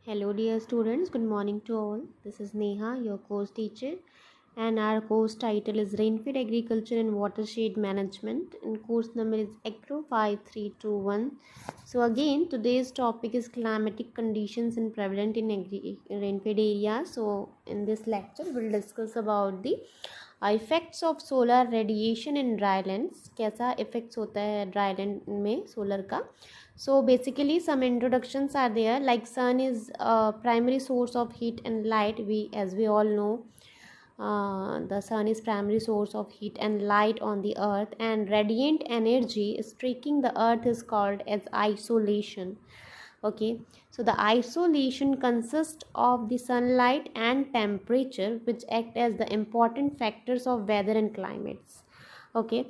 Hello, dear students. Good morning to all. This is Neha, your course teacher, and our course title is Rainfed Agriculture and Watershed Management, and course number is Agro 5321. So, again, today's topic is climatic conditions and prevalent in rainfed areas. So, in this lecture, we'll discuss about the effects of solar radiation in drylands, कैसा effects होता है dryland में solar का. So basically some introductions are there, like sun is a primary source of heat and light. As we all know, the sun is primary source of heat and light on the earth, and radiant energy streaking the earth is called as isolation. Okay, so the isolation consists of the sunlight and temperature, which act as the important factors of weather and climates. Okay,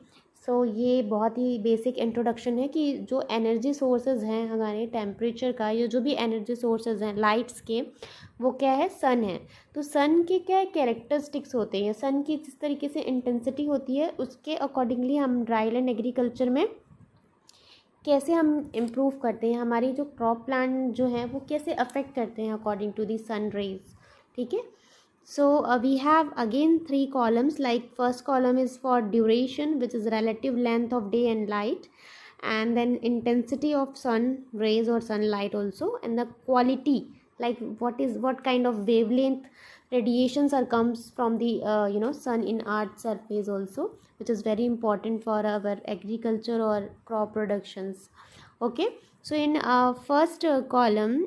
सो ये बहुत ही basic introduction है कि जो energy sources हैं हमारे temperature का, ये जो भी एनर्जी सोर्सेज हैं लाइट्स के, वो क्या है, सन है. तो सन के क्या कैरेक्टरिस्टिक्स होते हैं, सन की जिस तरीके से इंटेंसिटी होती है उसके अकॉर्डिंगली हम ड्राईलैंड एग्रीकल्चर में कैसे हम इम्प्रूव करते हैं, हमारी जो क्रॉप प्लांट जो है वो कैसे अफेक्ट करते हैं according to the sun rays. ठीक है. So we have again three columns, like first column is for duration, which is relative length of day and light, and then intensity of sun rays or sunlight also, and the quality, like what kind of wavelength radiations are comes from the sun in earth surface also, which is very important for our agriculture or crop productions. Okay, so in first column,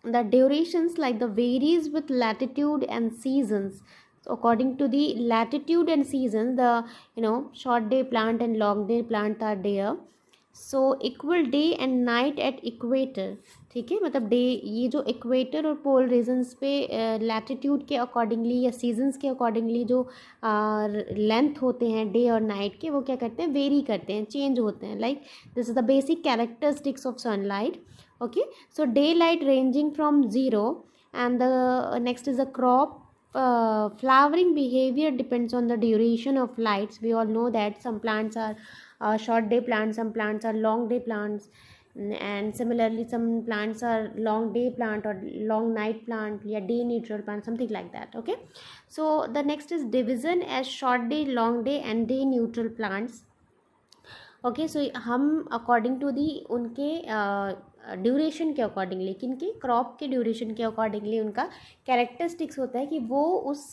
the durations like the varies with latitude and seasons. So according to the latitude and seasons, the short day plant and long day plant are there. So equal day and night at equator. ठीक है, मतलब day, ये जो equator और पोल regions पे latitude के accordingly या seasons के अकॉर्डिंगली जो लेंथ होते हैं डे और नाइट के, वो क्या करते हैं, वेरी करते हैं, चेंज होते हैं. Like this is the basic characteristics of sunlight. Okay, so daylight ranging from 0, and the next is a crop flowering behavior depends on the duration of lights. We all know that some plants are short day plants, some plants are long day plants, and similarly some plants are long day plant or long night plant, yeah, day neutral plant, something like that. Okay, so the next is division as short day, long day and day neutral plants. Okay, so हम according to दी उनके duration के accordingly, किनके, crop के duration के accordingly उनका characteristics होता है कि वो उस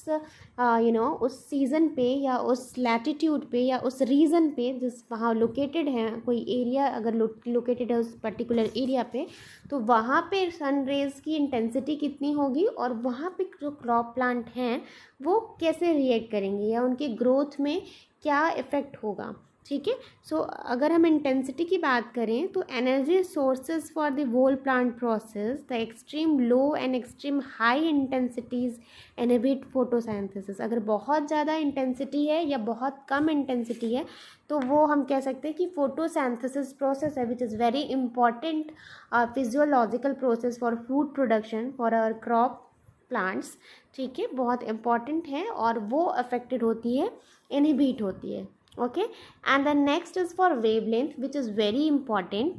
उस सीज़न पे या उस लैटिट्यूड पे या उस रीजन पे जिस वहाँ लोकेटेड है, कोई एरिया अगर लोकेटेड है उस पर्टिकुलर एरिया पे, तो वहाँ पे सन रेज की इंटेंसिटी कितनी होगी और वहाँ पे जो क्रॉप प्लांट हैं वो कैसे रिएक्ट करेंगे या उनके ग्रोथ में क्या इफ़ेक्ट होगा. ठीक है. सो अगर हम इंटेंसिटी की बात करें तो energy sources for the whole plant process, the extreme low and extreme high intensities inhibit photosynthesis. अगर बहुत ज़्यादा इंटेंसिटी है या बहुत कम इंटेंसिटी है तो वो हम कह सकते हैं कि फोटोसिंथेसिस प्रोसेस है, which is very important physiological process for food production for our crop plants. ठीक है, बहुत इंपॉर्टेंट है और वो अफेक्टेड होती है, इनहिबिट होती है. Okay, and the next is for wavelength, which is very important.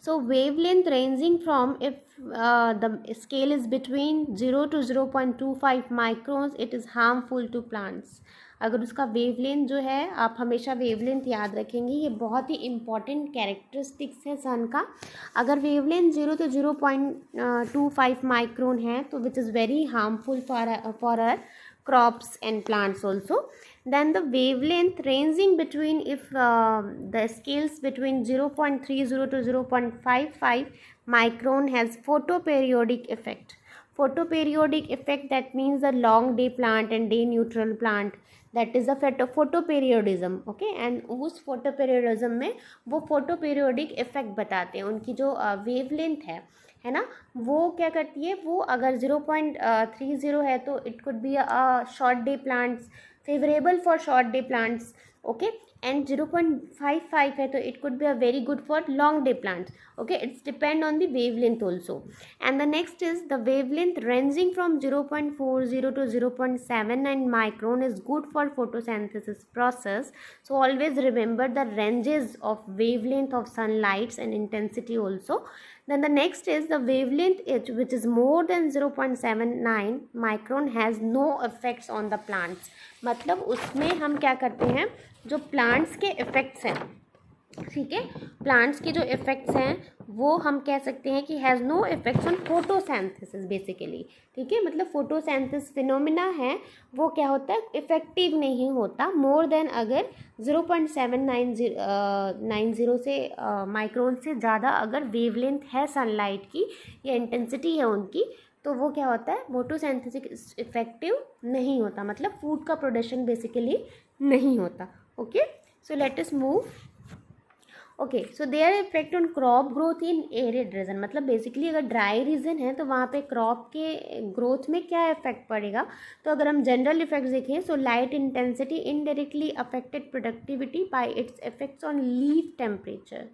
So wavelength ranging from, if the scale is between 0 to 0.25 microns, it is harmful to plants. अगर उसका वेवलेंथ जो है, आप हमेशा वेवलेंथ याद रखेंगे, ये बहुत ही इंपॉर्टेंट कैरेक्टरिस्टिक्स है सन का. अगर वेवलेंथ 0 to 0.25 माइक्रोन है तो which is very harmful for our crops and plants also. Then the wavelength ranging between, if the scales between 0.30 to 0.55 micron has photoperiodic effect. Photoperiodic effect, that means the long day plant and day neutral plant, that is the photoperiodism. Okay, and उस photoperiodism में वो photoperiodic effect बताते हैं. उनकी जो wavelength है ना, वो क्या करती है, वो अगर 0.30 है तो it could be a short day plants, favourable for short day plants. Okay, and 0.55 है तो it could be a very good for long day plants. Okay, it's depend on the wavelength also. And the next is the wavelength ranging from 0.40 to 0.79 micron is good for photosynthesis process. So always remember the ranges of wavelength of sunlights and intensity also. Then the next is the wavelength H, which is more than 0.79 micron has no effects on the plants. मतलब उसमें हम क्या करते हैं, जो plants के effects हैं, ठीक है, प्लांट्स के जो इफेक्ट्स हैं वो हम कह सकते हैं कि has no effects on photosynthesis basically, ठीक है, मतलब फोटोसिंथेसिस फिनोमिना है वो क्या होता है, इफेक्टिव नहीं होता मोर देन अगर 0.790 से माइक्रोन से ज़्यादा अगर वेवलेंथ है सनलाइट की या इंटेंसिटी है उनकी, तो वो क्या होता है, फोटोसिंथेसिस इफेक्टिव नहीं होता, मतलब फूड का प्रोडक्शन बेसिकली नहीं होता. Okay, so let us move. Okay, so their effect on crop growth in arid region, मतलब बेसिकली अगर ड्राई रीजन है तो वहाँ पे क्रॉप के ग्रोथ में क्या इफेक्ट पड़ेगा. तो अगर हम जनरल इफेक्ट्स देखें, so light intensity indirectly affected productivity bye it's effects on leaf temperature.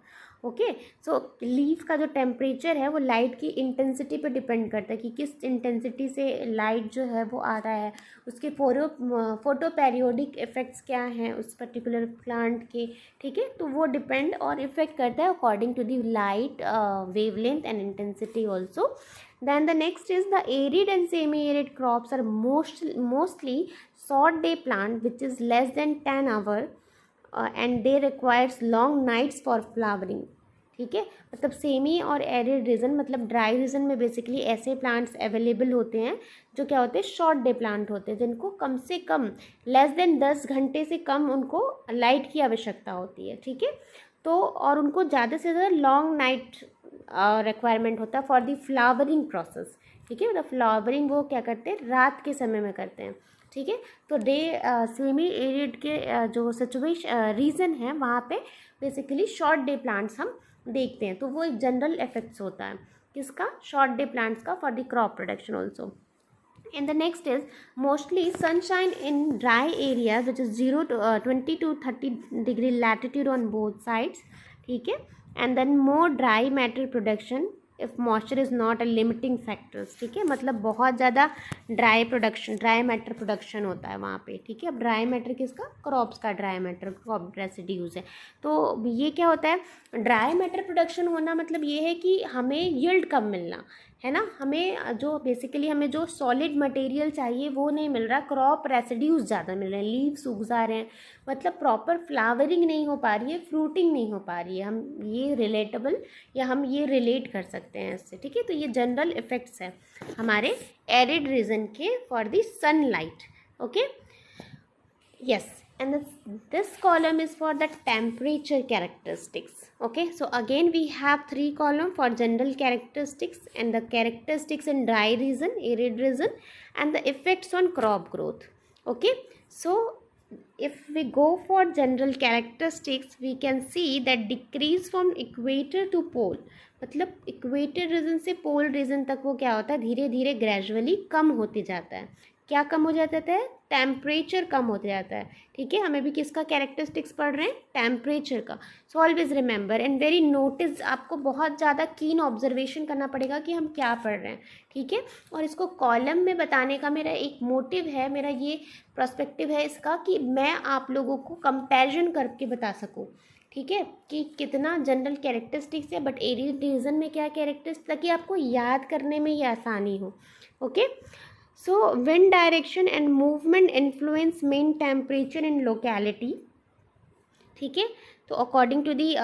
Okay, so leaf का जो टेम्परेचर है वो लाइट की इंटेंसिटी पे डिपेंड करता है कि किस इंटेंसिटी से लाइट जो है वो आ रहा है, उसके फोटो पेरियोडिक इफेक्ट्स क्या हैं उस पर्टिकुलर प्लांट के, ठीक है, तो वो डिपेंड और इफेक्ट करता है according to the light wavelength and intensity also. Then the next is the arid and semi-arid crops are mostly short day plant which is less than 10 hour and they requires long nights for flowering. ठीक है, मतलब semi और arid region, मतलब dry region में basically ऐसे plants available होते हैं जो क्या होते हैं, शॉर्ट डे प्लांट होते हैं, जिनको कम से कम लेस देन 10 घंटे से कम उनको लाइट की आवश्यकता होती है, ठीक है, तो और उनको ज़्यादा से ज़्यादा लॉन्ग नाइट रिक्वायरमेंट होता है फॉर द फ्लावरिंग प्रोसेस, ठीक है, मतलब फ्लावरिंग वो क्या करते हैं, रात के समय में करते हैं, ठीक है. तो डे सेमी एरिड के जो सिचुएशन रीजन है वहाँ पे बेसिकली शॉर्ट डे प्लांट्स हम देखते हैं, तो वो एक जनरल इफेक्ट्स होता है किसका, शॉर्ट डे प्लांट्स का for the crop production also. And the next is mostly sunshine in dry areas which is 20 to 30 degree latitude on both sides, ठीक है, and then more dry matter production if moisture is not a limiting factors, ठीक है, मतलब बहुत ज़्यादा dry matter production होता है वहाँ पे, ठीक है. अब ड्राई मैटर किसका, क्रॉप्स का ड्राई मैटर, क्रॉप रेसिड्यूज है, तो ये क्या होता है, ड्राई मैटर प्रोडक्शन होना मतलब ये है कि हमें यील्ड कम मिलना है ना, हमें जो बेसिकली हमें जो सॉलिड मटेरियल चाहिए वो नहीं मिल रहा, क्रॉप रेसिड्यूज ज़्यादा मिल रहे हैं, लीव्स उग जा रहे हैं, मतलब प्रॉपर फ्लावरिंग नहीं हो पा रही है, फ्रूटिंग नहीं हो पा रही है, हम ये रिलेटेबल या हम ये रिलेट कर सकते हैं इससे, ठीक है. तो ये जनरल इफेक्ट्स है हमारे एरिड रीजन के for the sunlight. Okay, yes, and this column is for the temperature characteristics. Okay, so again we have 3 column for general characteristics and the characteristics in dry region, arid region, and the effects on crop growth. Okay, so if we go for general characteristics we can see that decrease from equator to pole, मतलब equator reason से पोल reason तक वो क्या होता है, धीरे धीरे gradually कम होते जाता है. क्या कम हो जाता है, टेम्परेचर कम होते जाता है, ठीक है. हमें भी किसका कैरेक्टरिस्टिक्स पढ़ रहे हैं, टेम्परेचर का. So always remember and very notice, आपको बहुत ज़्यादा कीन ऑब्जर्वेशन करना पड़ेगा कि हम क्या पढ़ रहे हैं, ठीक है. और इसको कॉलम में बताने का मेरा एक मोटिव है, मेरा ये पर्सपेक्टिव है इसका कि मैं आप लोगों को कंपैरिजन करके बता सकूँ, ठीक है, कि कितना जनरल कैरेक्टरिस्टिक्स है बट एरिड रीजन में क्या कैरेक्टरिस्टिक्स, ताकि आपको याद करने में ये आसानी हो. Okay, so wind direction and movement influence mean temperature in locality, ठीक है. तो according to the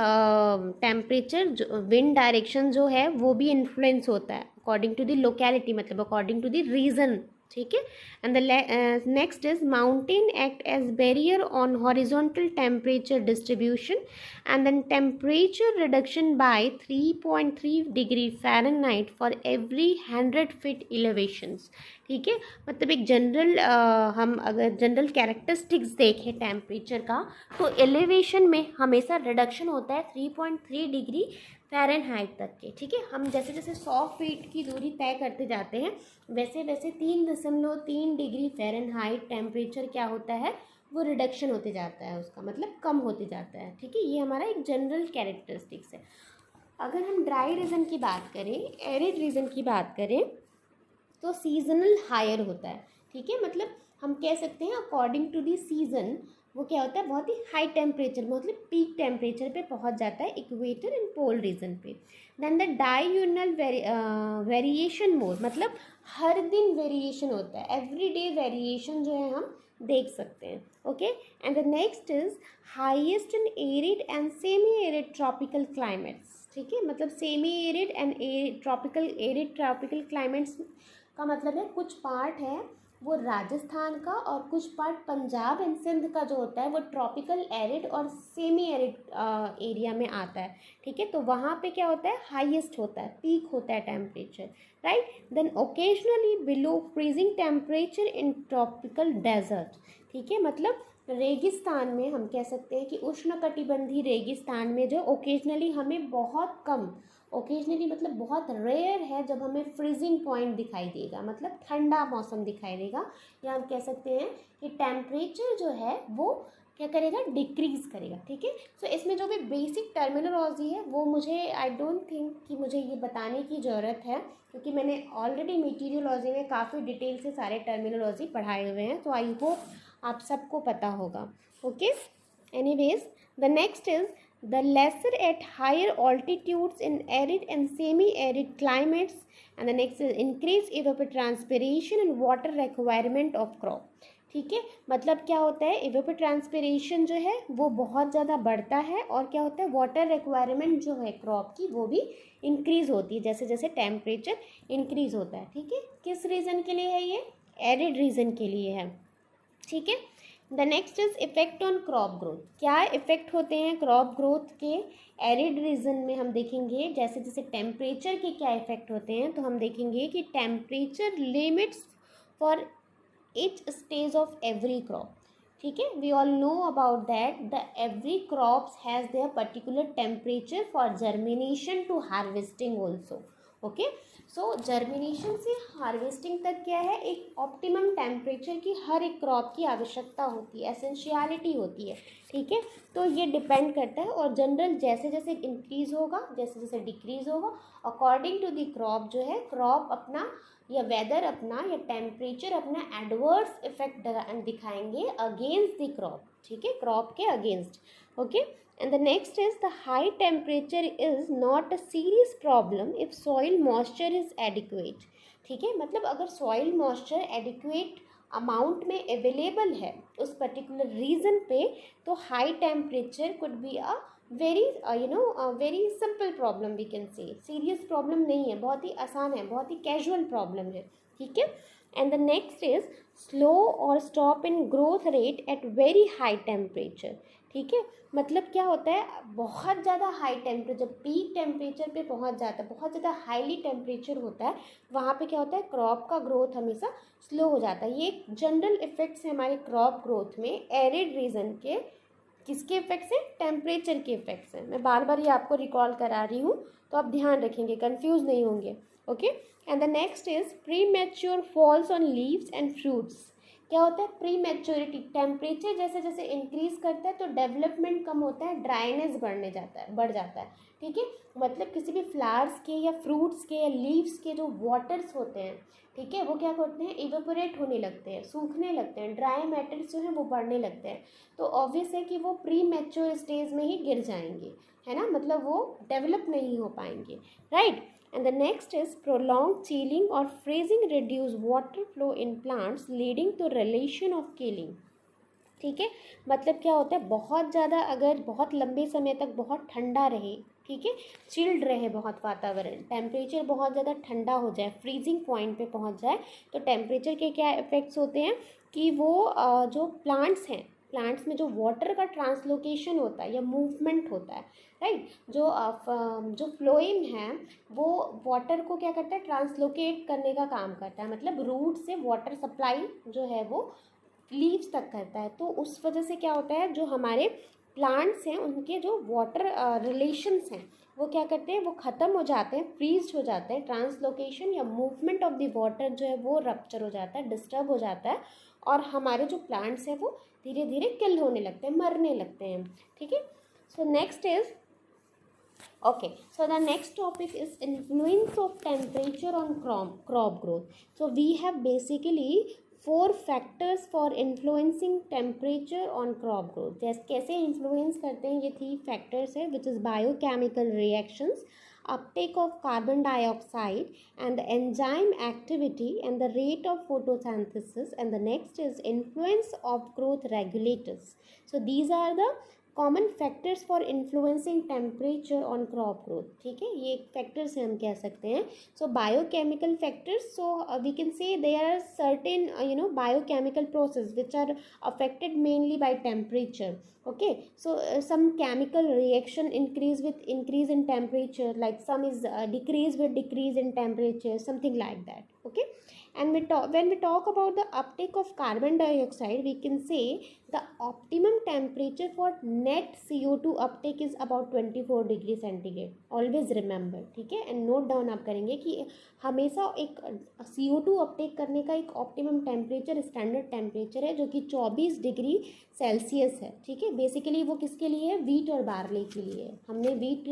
temperature wind direction जो है वो भी इन्फ्लुएंस होता है अकॉर्डिंग टू दी लोकेलिटी, मतलब अकॉर्डिंग टू दी रीजन, ठीक है. And the next is mountain act as barrier on horizontal temperature distribution and then temperature reduction by 3.3 degree Fahrenheit for every 100 feet elevations, ठीक है. मतलब एक general हम अगर general characteristics देखें टेम्परेचर का, तो एलिवेशन में हमेशा रिडक्शन होता है 3.3 डिग्री फ़ारेनहाइट तक के, ठीक है. हम जैसे जैसे 100 फीट की दूरी तय करते जाते हैं वैसे वैसे 3.3 डिग्री फ़ारेनहाइट टेम्परेचर क्या होता है, वो रिडक्शन होते जाता है, उसका मतलब कम होते जाता है, ठीक है. ये हमारा एक जनरल कैरेक्टरिस्टिक्स है. अगर हम ड्राई रीजन की बात करें, एरिड रीजन की बात करें, तो सीजनल हायर होता है, ठीक है. मतलब हम कह सकते हैं अकॉर्डिंग टू दी सीज़न वो क्या होता है, बहुत ही हाई टेम्परेचर, मतलब पीक टेम्परेचर पे पहुंच जाता है इक्वेटर एंड पोल रीजन पे। देन द डाययूनल वेरिएशन मोर, मतलब हर दिन वेरिएशन होता है, एवरी डे वेरिएशन जो है हम देख सकते हैं। Okay, and the next is highest in arid and semi arid tropical climates. ठीक है, मतलब semi arid and arid tropical climates का मतलब है कुछ पार्ट है वो राजस्थान का और कुछ पार्ट पंजाब एंड सिंध का जो होता है वो ट्रॉपिकल एरिड और सेमी एरिड एरिया में आता है। ठीक है, तो वहाँ पे क्या होता है, हाईएस्ट होता है, पीक होता है temperature, right. Then occasionally below freezing temperature in tropical desert. ठीक है, मतलब रेगिस्तान में हम कह सकते हैं कि उष्णकटिबंधीय रेगिस्तान में जो ओकेजनली हमें बहुत कम, ओकेजनली मतलब बहुत रेयर है जब हमें फ्रीजिंग पॉइंट दिखाई देगा, मतलब ठंडा मौसम दिखाई देगा, या हम कह सकते हैं कि टेम्परेचर जो है वो क्या करेगा, डिक्रीज करेगा। ठीक है, सो इसमें जो भी बेसिक टर्मिनोलॉजी है वो मुझे आई डोंट थिंक कि मुझे ये बताने की ज़रूरत है, क्योंकि मैंने ऑलरेडी मीटीरियोलॉजी में काफ़ी डिटेल से सारे टर्मिनोलॉजी पढ़ाए हुए हैं, तो आई होप आप सबको पता होगा। Okay, anyways the next is the lesser at higher altitudes in arid and semi-arid climates, and the next is increased evapotranspiration and water requirement of crop। ठीक है, मतलब क्या होता है, evapotranspiration जो है वो बहुत ज़्यादा बढ़ता है, और क्या होता है, वाटर रिक्वायरमेंट जो है क्रॉप की वो भी इंक्रीज़ होती है जैसे जैसे टेम्परेचर इंक्रीज़ होता है। ठीक है, किस रीज़न के लिए है ये, एरिड रीज़न के लिए है। ठीक है, the next is effect on crop growth. क्या इफेक्ट होते हैं क्रॉप ग्रोथ के एरिड रीजन में, हम देखेंगे जैसे जैसे टेम्परेचर के क्या इफेक्ट होते हैं, तो हम देखेंगे कि temperature limits for each stage of every crop। ठीक है, we all know about that the every crops has their particular temperature for germination to harvesting also। Okay, so germination से हार्वेस्टिंग तक क्या है, एक ऑप्टिमम टेम्परेचर की हर एक crop की आवश्यकता होती है, एसेंशियलिटी होती है। ठीक है, तो ये डिपेंड करता है, और जनरल जैसे जैसे इंक्रीज होगा जैसे जैसे डिक्रीज होगा अकॉर्डिंग टू द क्रॉप जो है, क्रॉप अपना या वेदर अपना या टेम्परेचर अपना एडवर्स इफेक्ट दिखाएंगे अगेंस्ट द क्रॉप। ठीक है, क्रॉप के against. Okay, and the next is the high temperature is not a serious problem if soil moisture is adequate। ठीक है, मतलब अगर soil moisture adequate अमाउंट में अवेलेबल है उस पर्टिकुलर रीजन पे, तो high temperature could be a very very simple problem, we can say serious problem नहीं है, बहुत ही आसान है, बहुत ही कैजुअल प्रॉब्लम है। ठीक है, and the next is slow और stop in growth rate at very high temperature. ठीक है, मतलब क्या होता है, बहुत ज़्यादा हाई टेम्परेचर, पीक टेम्परेचर पे पहुंच जाता है, बहुत ज़्यादा हाईली टेम्परेचर होता है, वहाँ पे क्या होता है, क्रॉप का ग्रोथ हमेशा स्लो हो जाता है। ये जनरल इफेक्ट्स है हमारे क्रॉप ग्रोथ में एरिड रीजन के। किसके इफेक्ट्स हैं, टेम्परेचर के इफेक्ट्स हैं। मैं बार बार ये आपको रिकॉल करा रही हूँ, तो आप ध्यान रखेंगे, कंफ्यूज नहीं होंगे। Okay, and the next is pre mature falls on leaves and fruits. क्या होता है, प्री मैच्योरिटी, टेम्परेचर जैसे जैसे इंक्रीज करता है तो डेवलपमेंट कम होता है, ड्राइनेस बढ़ जाता है। ठीक है, मतलब किसी भी फ्लावर्स के या फ्रूट्स के या लीव्स के जो वाटर्स होते हैं, ठीक है, वो क्या करते हैं, इवेपोरेट होने लगते हैं, सूखने लगते हैं, ड्राई मैटर्स जो हैं वो बढ़ने लगते हैं, तो ऑब्वियस है कि वो प्री मैच्योर स्टेज में ही गिर जाएंगे, है ना, मतलब वो डेवलप नहीं हो पाएंगे, right. And the next is prolonged chilling or freezing reduce water flow in plants leading to relation of killing। ठीक है, मतलब क्या होता है, बहुत ज़्यादा अगर बहुत लंबे समय तक बहुत ठंडा रहे, ठीक है, चिल्ड रहे बहुत वातावरण, टेम्परेचर बहुत ज़्यादा ठंडा हो जाए, फ्रीजिंग पॉइंट पे पहुंच जाए, तो टेम्परेचर के क्या इफ़ेक्ट्स होते हैं कि वो जो प्लांट्स हैं, प्लांट्स में जो वाटर का ट्रांसलोकेशन होता है या मूवमेंट होता है, राइट, जो फ्लोएम है वो वाटर को क्या करता है, ट्रांसलोकेट करने का काम करता है, मतलब रूट से वाटर सप्लाई जो है वो लीव्स तक करता है। तो उस वजह से क्या होता है, जो हमारे प्लांट्स हैं उनके जो वाटर रिलेशंस हैं वो क्या करते हैं, वो ख़त्म हो जाते हैं, फ्रीज हो जाते हैं, ट्रांसलोकेशन या मूवमेंट ऑफ द वाटर जो है वो रप्चर हो जाता है, डिस्टर्ब हो जाता है, और हमारे जो प्लांट्स हैं वो धीरे धीरे किल होने लगते हैं, मरने लगते हैं। ठीक है, so next is okay, so the next topic is influence of temperature on crop growth। so we have basically 4 factors for influencing temperature on crop growth. जैसे कैसे इन्फ्लुएंस करते हैं ये 3 फैक्टर्स है, which is biochemical reactions, uptake of carbon dioxide and the enzyme activity and the rate of photosynthesis, and the next is influence of growth regulators. So these are the common factors for influencing temperature on crop growth. ठीक है, ये factors हम कह सकते हैं। So biochemical factors, so we can say there are certain biochemical process which are affected mainly by temperature. Okay, so some chemical reaction increase with increase in temperature, like some is decrease with decrease in temperature, something like that. Okay, and when we talk about the uptake of carbon dioxide, we can say the optimum temperature for net CO2 uptake is about 24 degree centigrade. Always remember, ठीक है, and note down आप करेंगे कि हमेशा एक CO2 Uptake करने का एक ऑप्टिमम टेम्परेचर स्टैंडर्ड टेम्परेचर है जो कि 24 डिग्री सेल्सियस है। ठीक है, बेसिकली वो किसके लिए है, वीट और बार्ले के लिए है। हमने वीट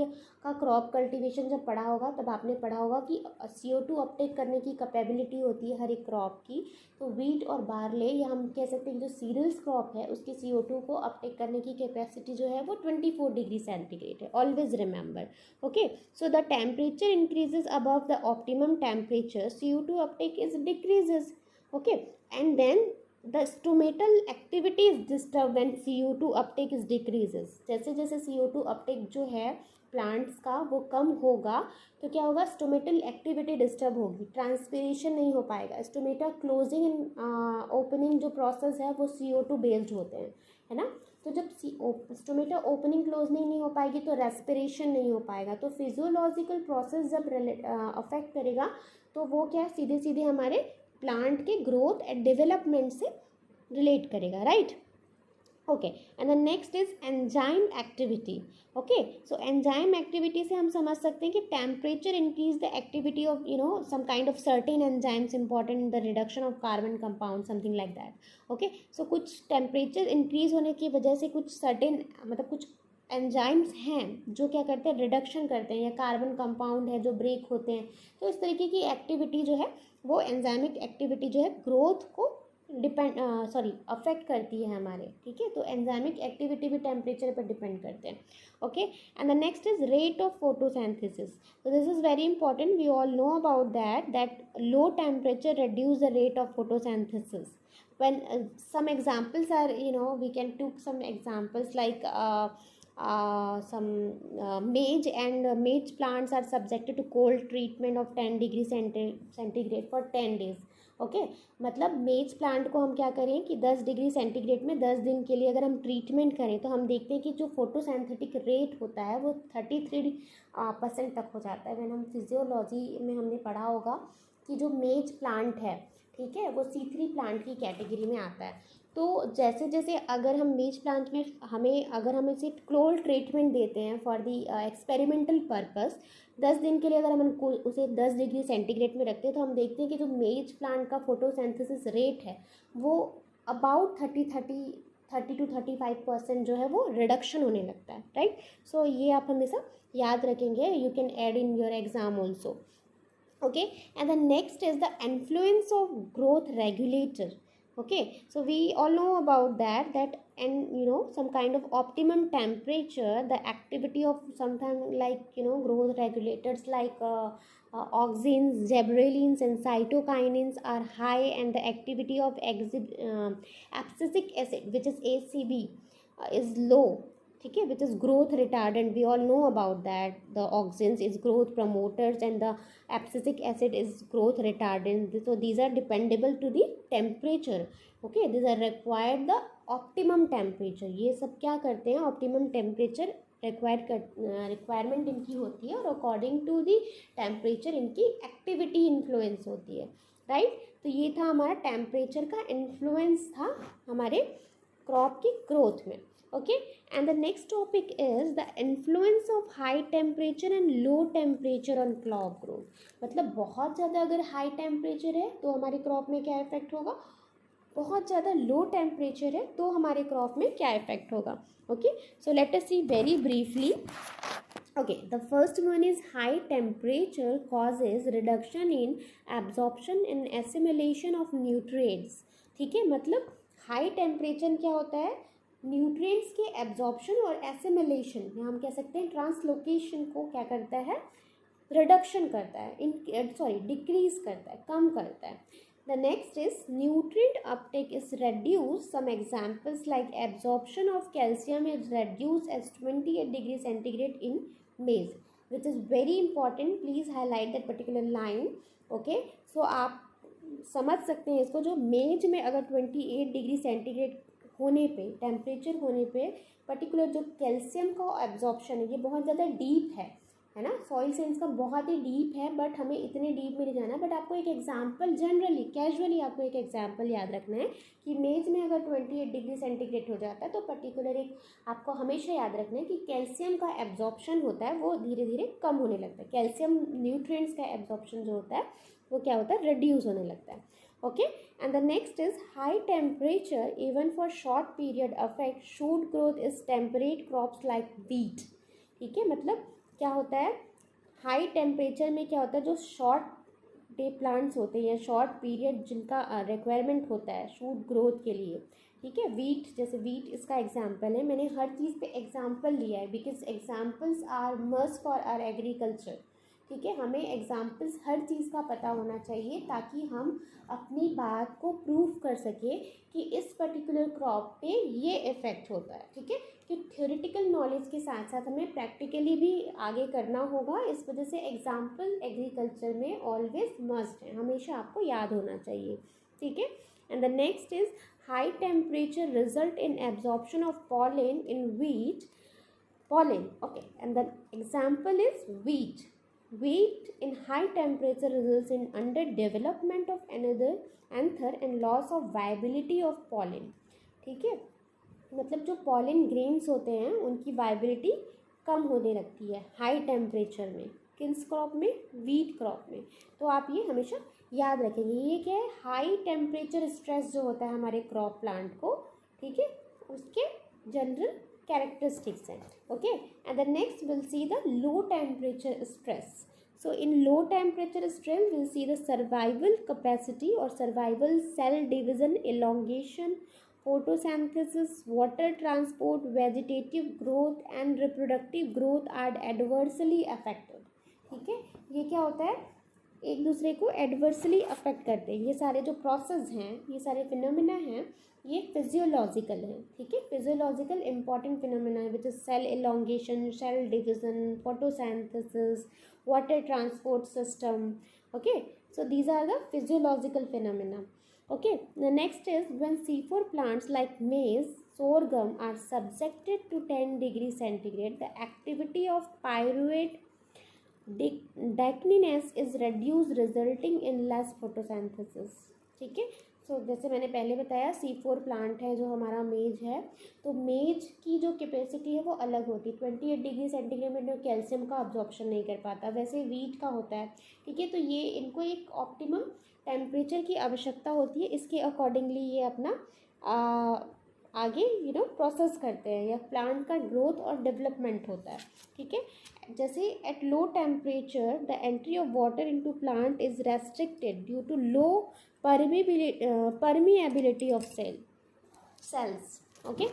का क्रॉप कल्टीवेशन जब पढ़ा होगा तब आपने पढ़ा होगा कि CO2 अपटेक करने की कैपेबिलिटी होती है हर एक क्रॉप की। तो वीट और बार्ले, या हम कह सकते हैं जो सीरियल्स क्रॉप है उसकी CO2 को अपटेक करने की कैपेसिटी जो है वो 24 डिग्री सेंटीग्रेड है। Always remember. Okay, so the temperature increases above the optimum temperature, CO2 uptake is decreases. Okay, and then the stomatal activity is disturbed when CO2 uptake is decreases। जैसे जैसे CO2 uptake जो है plants का वो कम होगा तो क्या होगा, स्टोमेटल एक्टिविटी डिस्टर्ब होगी, ट्रांसपिरेशन नहीं हो पाएगा। स्टोमेटा क्लोजिंग एंड ओपनिंग जो प्रोसेस है वो CO2 बेस्ड होते हैं, है ना। तो जब स्टोमेटा ओपनिंग क्लोजनिंग नहीं हो पाएगी तो रेस्पिरेशन नहीं हो पाएगा। तो फिजियोलॉजिकल प्रोसेस जब अफेक्ट करेगा तो वो क्या सीधे सीधे हमारे प्लांट के ग्रोथ एंड डेवलपमेंट से रिलेट करेगा, right. Okay, and the next is enzyme activity. Okay, so enzyme activity से हम समझ सकते हैं कि temperature increase the activity of some kind of certain enzymes important in the reduction of carbon compound, something like that. Okay, so कुछ temperature increase होने की वजह से कुछ सर्टेन मतलब कुछ एंजाइम्स हैं जो क्या करते हैं, रिडक्शन करते हैं, या कार्बन कंपाउंड है जो ब्रेक होते हैं। तो इस तरीके की एक्टिविटी जो है वो एंजाइमिक एक्टिविटी जो है ग्रोथ को अफेक्ट करती है हमारे। ठीक है, तो एंजाइमिक एक्टिविटी भी टेम्परेचर पर डिपेंड करते हैं। Okay, and the next is rate of photosynthesis. so this is very important, we all know about that low temperature reduce the rate of photosynthesis. When some examples are, we can took some examples like some maize and maize plants are subjected to cold treatment of 10 degree centigrade for 10 days. Okay, मतलब मेज plant को हम क्या करें कि 10 degree centigrade में 10 दिन के लिए अगर हम ट्रीटमेंट करें तो हम देखते हैं कि जो फोटोसिंथेटिक रेट होता है वो 33% तक हो जाता है। वैन हम फिजियोलॉजी में हमने पढ़ा होगा कि जो मेज प्लांट है, ठीक है, वो C3 प्लांट की कैटेगरी में आता है। तो जैसे जैसे अगर हम मेज प्लांट में अगर हम इसे कोल्ड ट्रीटमेंट देते हैं फॉर दी एक्सपेरिमेंटल पर्पस 10 दिन के लिए, अगर हम उसे 10 डिग्री सेंटीग्रेड में रखते हैं तो हम देखते हैं कि जो मेज प्लांट का फोटोसिंथेसिस रेट है वो अबाउट 30 to 35% जो है वो रिडक्शन होने लगता है, राइट। सो ये आप हमेशा याद रखेंगे, you can add in your exam also. Okay, and the next is the influence of growth regulator. Okay, so we all know about that and some kind of optimum temperature, the activity of sometimes like growth regulators like auxins, gibberellins and cytokinins are high, and the activity of abscisic acid, which is ACB, is low. ठीक है, which is growth retardant, we all know about that the auxins is growth promoters and the abscisic acid is growth retardant. So these are dependable to the temperature. Okay, these are required the optimum temperature. ये सब क्या करते हैं, optimum temperature requirement इनकी होती है और according to the temperature इनकी एक्टिविटी इन्फ्लुएंस होती है, राइट। तो ये था हमारा टेम्परेचर का इन्फ्लुएंस था हमारे क्रॉप की ग्रोथ में। Okay, and the next topic is the influence of high temperature and low temperature on crop growth। मतलब बहुत ज़्यादा अगर हाई टेम्परेचर है तो हमारे क्रॉप में क्या इफेक्ट होगा, बहुत ज़्यादा लो टेम्परेचर है तो हमारे क्रॉप में क्या इफेक्ट होगा। Okay, so let us see very briefly. Okay, the first one is high temperature causes reduction in absorption and assimilation of nutrients. ठीक है, मतलब हाई टेम्परेचर क्या होता है, न्यूट्रिएंट्स के एब्जॉर्प्शन और एसिमिलेशन में हम कह सकते हैं ट्रांसलोकेशन को क्या करता है, रिडक्शन करता है, डिक्रीज करता है, कम करता है. The next is nutrient Uptake is reduced. Some examples like absorption of calcium is reduced as 28 degree centigrade in maize, which is very important. Please highlight that particular line. Okay, so आप समझ सकते हैं इसको, जो मेज में अगर 28 degree centigrade होने पे, टेम्परेचर होने पे, पर्टिकुलर जो कैल्शियम का एब्जॉर्प्शन है ये बहुत ज़्यादा डीप है ना, सॉइल सेंस का बहुत ही डीप है, बट हमें इतने डीप में नहीं जाना. बट आपको एक एग्जांपल, जनरली कैजुअली आपको एक एग्जांपल याद रखना है कि मेज में अगर 28 डिग्री सेंटीग्रेड हो जाता है तो पर्टिकुलर एक आपको हमेशा याद रखना है कि कैल्शियम का एब्जॉर्प्शन होता है वो धीरे धीरे कम होने लगता है. कैल्शियम न्यूट्रिएंट्स का एब्जॉर्प्शन जो होता है वो क्या होता है, रिड्यूस होने लगता है. Okay, and the next is high temperature even for short period affect shoot growth is temperate crops like wheat. ठीक है, मतलब क्या होता है, हाई टेम्परेचर में क्या होता है, जो शॉर्ट डे प्लांट्स होते हैं या शॉर्ट पीरियड जिनका रिक्वायरमेंट होता है शूट ग्रोथ के लिए. ठीक है, वीट, जैसे वीट इसका एग्जांपल है. मैंने हर चीज़ पे एग्जांपल लिया है because examples are must for our agriculture. ठीक है, हमें एग्जाम्पल्स हर चीज़ का पता होना चाहिए ताकि हम अपनी बात को प्रूव कर सकें कि इस पर्टिकुलर क्रॉप पे ये इफ़ेक्ट होता है. ठीक है, कि थ्योरेटिकल नॉलेज के साथ साथ हमें प्रैक्टिकली भी आगे करना होगा. इस वजह से एग्जाम्पल एग्रीकल्चर में ऑलवेज मस्ट है, हमेशा आपको याद होना चाहिए. ठीक है, and the next is high temperature result in absorption of pollen in wheat. Pollen, okay, and the example is wheat. Wheat in high temperature results in underdevelopment of another anther and loss of viability of pollen. ठीक है, मतलब जो pollen grains होते हैं उनकी viability कम होने लगती है हाई टेम्परेचर में. किस क्रॉप में, वीट क्रॉप में. तो आप ये हमेशा याद रखेंगे. ये क्या है, हाई टेम्परेचर स्ट्रेस जो होता है हमारे क्रॉप प्लांट को. ठीक है, उसके जनरल characteristics हैं. Okay, and the next we'll see the low temperature stress. So in low temperature stress we'll see the survival capacity or survival cell division, elongation, photosynthesis, water transport, vegetative growth and reproductive growth are adversely affected. ठीक है, ये क्या होता है, एक दूसरे को adversely affect करते हैं. ये सारे जो प्रोसेस हैं, ये सारे फिनोमिना हैं, ये फिजियोलॉजिकल हैं. ठीक है, फिजियोलॉजिकल इंपॉर्टेंट फिनोमिना है which is cell elongation, cell division, photosynthesis, water transport system. Okay, so these are the physiological phenomena. Okay, the next is when C4 plants like maize, sorghum are subjected to 10 degree centigrade, the activity of pyruvate declinase is reduced resulting in less photosynthesis. ठीक है, सो जैसे मैंने पहले बताया C4 plant है जो हमारा मेज है, तो मेज की जो कैपेसिटी है वो अलग होती है. 28 डिग्री सेंटीग्रेड में जो कैल्शियम का अब्जॉर्प्शन नहीं कर पाता, वैसे वीट का होता है. ठीक है, तो ये इनको एक ऑप्टिमम टेम्परेचर की आवश्यकता होती है. इसके अकॉर्डिंगली ये अपना आगे प्रोसेस करते हैं या प्लांट का ग्रोथ और डेवलपमेंट होता है. ठीक है, जैसे at low temperature the entry of water into plant is restricted due to low permeability of cells. Okay,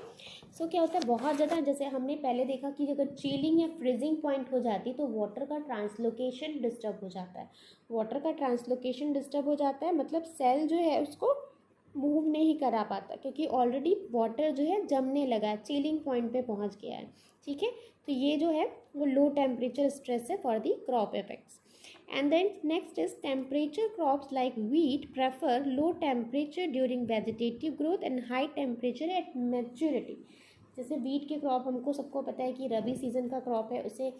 so क्या होता है, बहुत ज़्यादा, जैसे हमने पहले देखा कि अगर चीलिंग या फ्रीजिंग पॉइंट हो जाती तो वाटर का ट्रांसलोकेशन डिस्टर्ब हो जाता है. वाटर का ट्रांसलोकेशन डिस्टर्ब हो जाता है मतलब सेल जो है उसको मूव नहीं करा पाता क्योंकि ऑलरेडी वाटर जो है जमने लगा है, चीलिंग पॉइंट पे पहुंच गया है. ठीक है, तो ये जो है वो लो टेम्परेचर स्ट्रेस है for the crop effects. And then next is temperature crops like wheat prefer low temperature during vegetative growth and high temperature at maturity. जैसे वीट के क्रॉप हमको सबको पता है कि रबी सीजन का क्रॉप है, उसे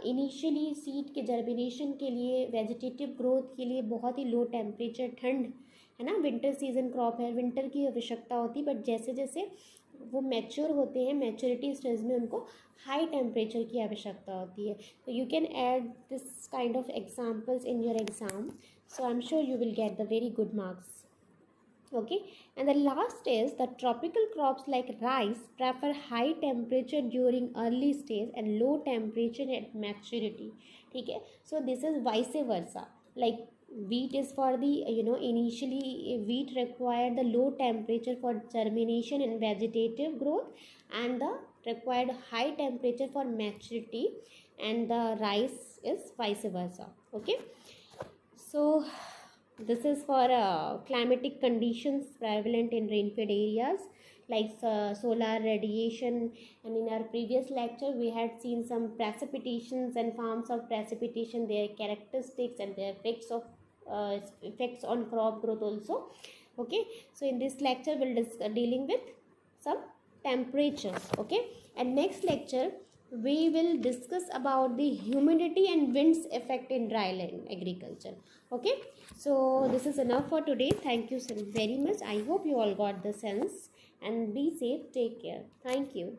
इनिशियली सीड के जर्मिनेशन के लिए, वेजिटेटिव ग्रोथ के लिए बहुत ही लो टेम्परेचर, ठंड है ना, विंटर सीजन क्रॉप है, विंटर की आवश्यकता होती. बट जैसे जैसे वो मैच्योर होते हैं, मैच्योरिटी स्टेज में उनको हाई टेम्परेचर की आवश्यकता होती है. तो you can add this kind of examples in your exam, so I am sure you will get the very good marks. Okay, and the last is the tropical crops like rice prefer high temperature during early stage and low temperature at maturity. ठीक है, so this is vice versa. Like Wheat is for the, initially wheat required the low temperature for germination and vegetative growth, and the required high temperature for maturity, and the rice is vice versa. Okay, so this is for climatic conditions prevalent in rainfed areas like solar radiation. And in our previous lecture we had seen some precipitations and forms of precipitation, their characteristics and their effects on crop growth also. Okay, so in this lecture we'll dealing with some temperatures. Okay, and next lecture we will discuss about the humidity and winds effect in dryland agriculture. Okay, so this is enough for today. Thank you so very much. I hope you all got the sense, and be safe. Take care. Thank you.